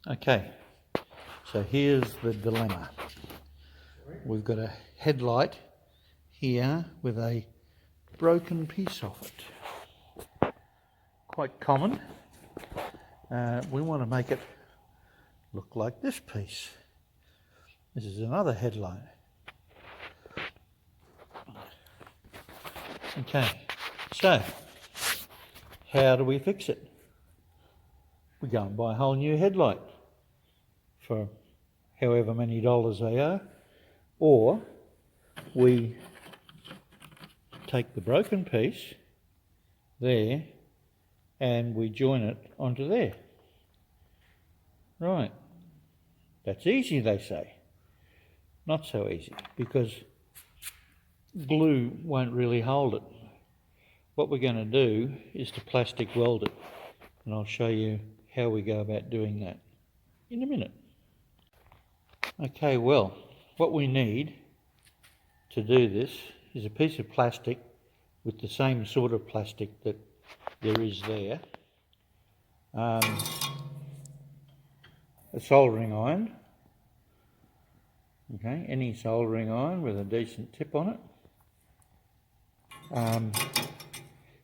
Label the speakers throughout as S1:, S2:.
S1: Okay, so here's the dilemma. We've got a headlight here with a broken piece of it. Quite common. We want to make it look like this piece. This is another headlight. Okay, so how do we fix it? We go and buy a whole new headlight for however many dollars they are, or we take the broken piece there and we join it onto there. Right, that's easy, they say. Not so easy, because glue won't really hold it. What we're going to do is to plastic weld it, and I'll show you how we go about doing that in a minute. Okay, well, what we need to do this is a piece of plastic with the same sort of plastic that there is there, a soldering iron, okay, any soldering iron with a decent tip on it.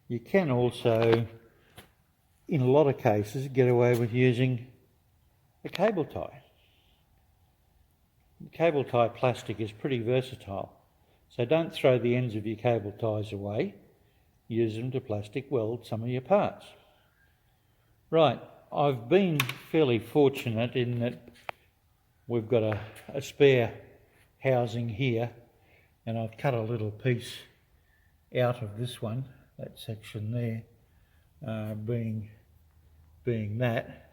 S1: You can also, in a lot of cases, get away with using a cable tie. Cable tie plastic is pretty versatile, so don't throw the ends of your cable ties away. Use them to plastic weld some of your parts. Right, I've been fairly fortunate in that we've got a spare housing here, and I've cut a little piece out of this one, that section there being that.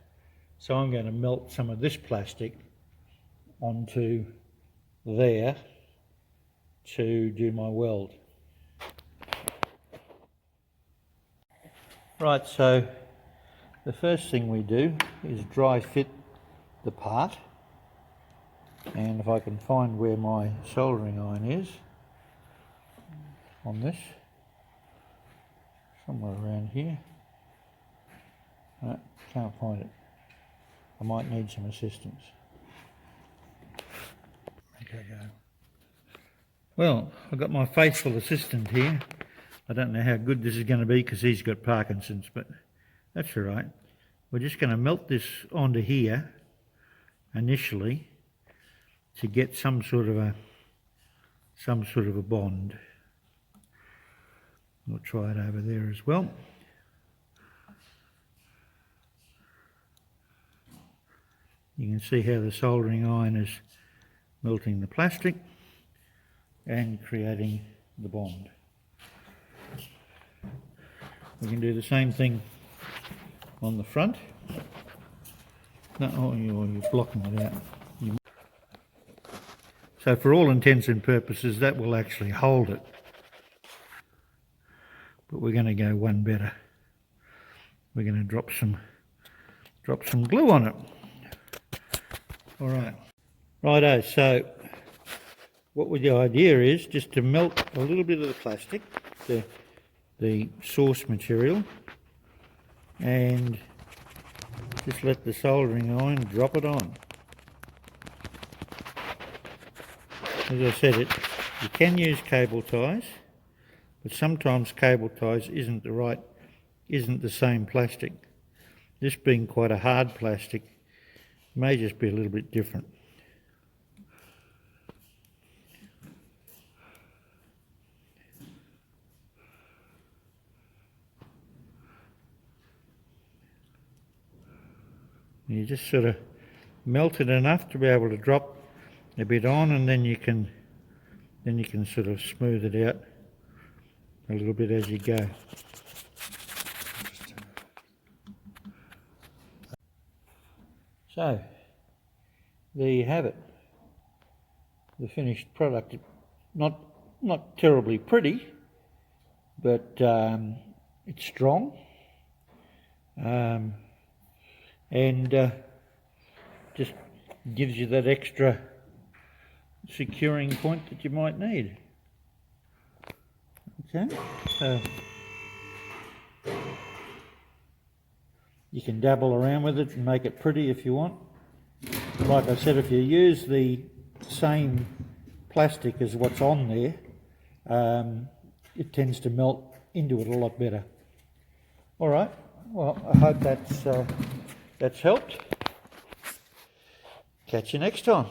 S1: So I'm going to melt some of this plastic onto there to do my weld. Right, so the first thing we do is dry fit the part, and if I can find where my soldering iron is on this, somewhere around here. No, can't find it. I might need some assistance. Okay, go. Well, I've got my faithful assistant here. I don't know how good this is going to be because he's got Parkinson's, but that's all right. We're just going to melt this onto here initially to get some sort of a bond. We'll try it over there as well. You can see how the soldering iron is melting the plastic and creating the bond. We can do the same thing on the front. No, oh, you're blocking it out. So for all intents and purposes, that will actually hold it. But we're going to go one better. We're going to drop some glue on it. All right. Righto, so what the idea is just to melt a little bit of the plastic, the source material, and just let the soldering iron drop it on. As I said, you can use cable ties, but sometimes cable ties isn't the same plastic. This being quite a hard plastic, may just be a little bit different. You just sort of melt it enough to be able to drop a bit on, and then you can sort of smooth it out a little bit as you go. So there you have it, the finished product. Not terribly pretty, but it's strong, and just gives you that extra securing point that you might need. Okay, so you can dabble around with it and make it pretty if you want. Like I said, if you use the same plastic as what's on there, it tends to melt into it a lot better. All right, well, I hope that's helped. Catch you next time.